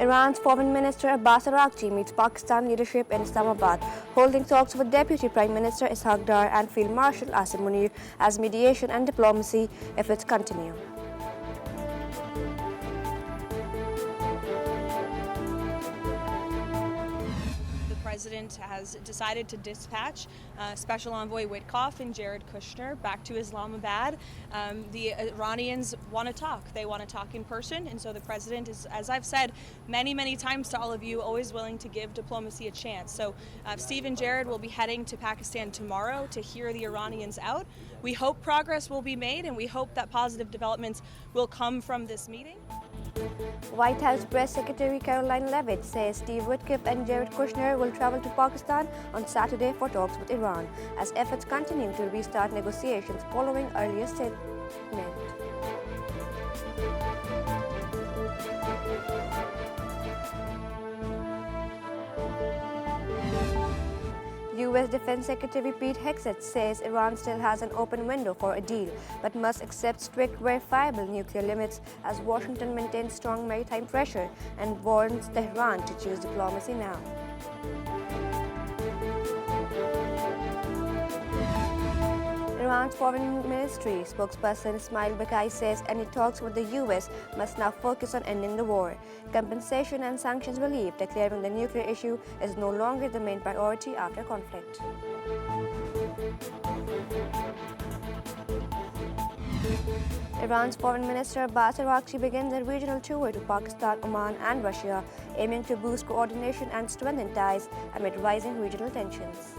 Iran's Foreign Minister Abbas Araghchi meets Pakistan leadership in Islamabad, holding talks with Deputy Prime Minister Ishaq Dar and Field Marshal Asim Munir as mediation and diplomacy efforts continue. The President has decided to dispatch Special Envoy Witkoff and Jared Kushner back to Islamabad. The Iranians want to talk. They want to talk in person, and so the President is, as I've said many times to all of you, always willing to give diplomacy a chance. So Steve and Jared will be heading to Pakistan tomorrow to hear the Iranians out. We hope progress will be made, and we hope that positive developments will come from this meeting. White House Press Secretary Caroline Leavitt says Steve Witkoff and Jared Kushner will travel to Pakistan on Saturday for talks with Iran as efforts continue to restart negotiations following earlier statement. U.S. Defense Secretary Pete Hegseth says Iran still has an open window for a deal, but must accept strict, verifiable nuclear limits as Washington maintains strong maritime pressure and warns Tehran to choose diplomacy now. Iran's Foreign Ministry spokesperson Ismail Bakai says any talks with the U.S. must now focus on ending the war, compensation and sanctions relief, declaring the nuclear issue is no longer the main priority after conflict. Iran's Foreign Minister Abbas Araghchi begins a regional tour to Pakistan, Oman and Russia, aiming to boost coordination and strengthen ties amid rising regional tensions.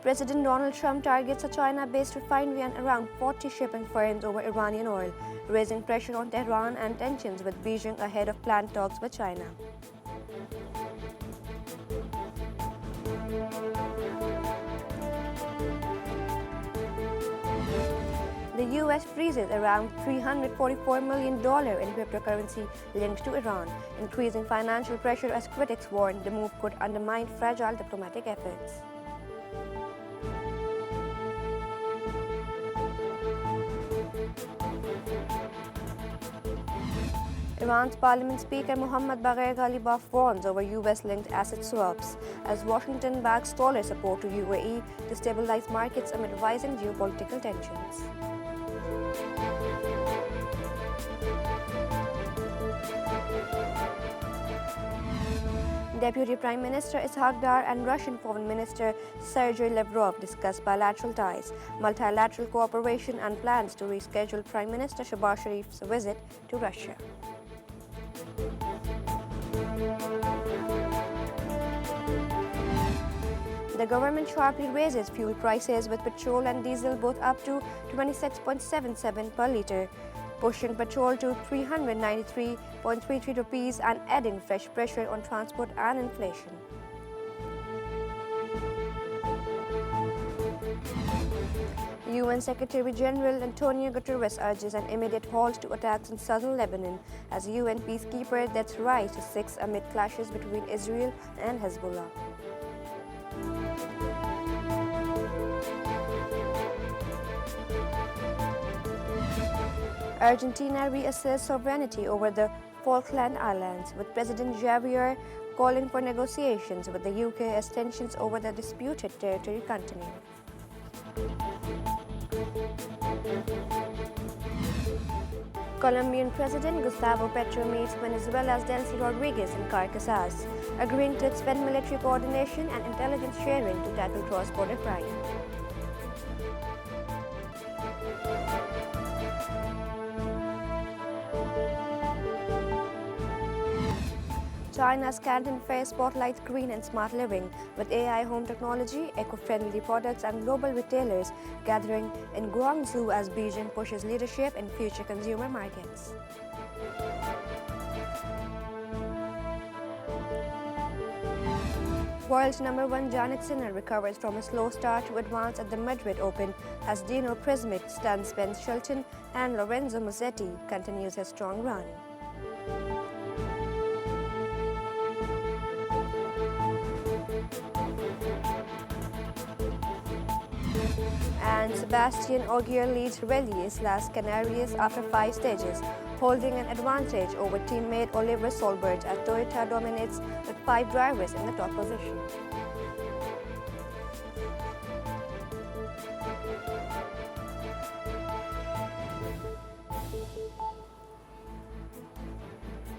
President Donald Trump targets a China-based refinery and around 40 shipping firms over Iranian oil, raising pressure on Tehran and tensions with Beijing ahead of planned talks with China. The U.S. freezes around $344 million in cryptocurrency linked to Iran, increasing financial pressure as critics warn the move could undermine fragile diplomatic efforts. Iran's Parliament Speaker Mohammad Bagher Ghalibaf warns over U.S.-linked asset swaps as Washington backs dollar support to UAE to stabilize markets amid rising geopolitical tensions. Deputy Prime Minister Ishaq Dar and Russian Foreign Minister Sergei Lavrov discussed bilateral ties, multilateral cooperation and plans to reschedule Prime Minister Shahbaz Sharif's visit to Russia. The government sharply raises fuel prices with petrol and diesel both up to 26.77 per litre, pushing petrol to 393.33 rupees and adding fresh pressure on transport and inflation. UN Secretary General Antonio Guterres urges an immediate halt to attacks in southern Lebanon as UN peacekeeper deaths rise to 6 amid clashes between Israel and Hezbollah. Argentina reasserts sovereignty over the Falkland Islands, with President Javier calling for negotiations with the UK as tensions over the disputed territory continue. Colombian President Gustavo Petro meets Venezuela's Delcy Rodriguez in Caracas, agreeing to expand military coordination and intelligence sharing to tackle cross-border crime. China's Canton Fair spotlights green and smart living, with AI home technology, eco-friendly products and global retailers gathering in Guangzhou as Beijing pushes leadership in future consumer markets. World #1 Jannik Sinner recovers from a slow start to advance at the Madrid Open as Dino Prismic stuns Spence Shelton and Lorenzo Musetti continues his strong run. And Sebastian Ogier leads Rallies Las Canarias after 5 stages, holding an advantage over teammate Oliver Solberg as Toyota dominates with 5 drivers in the top position.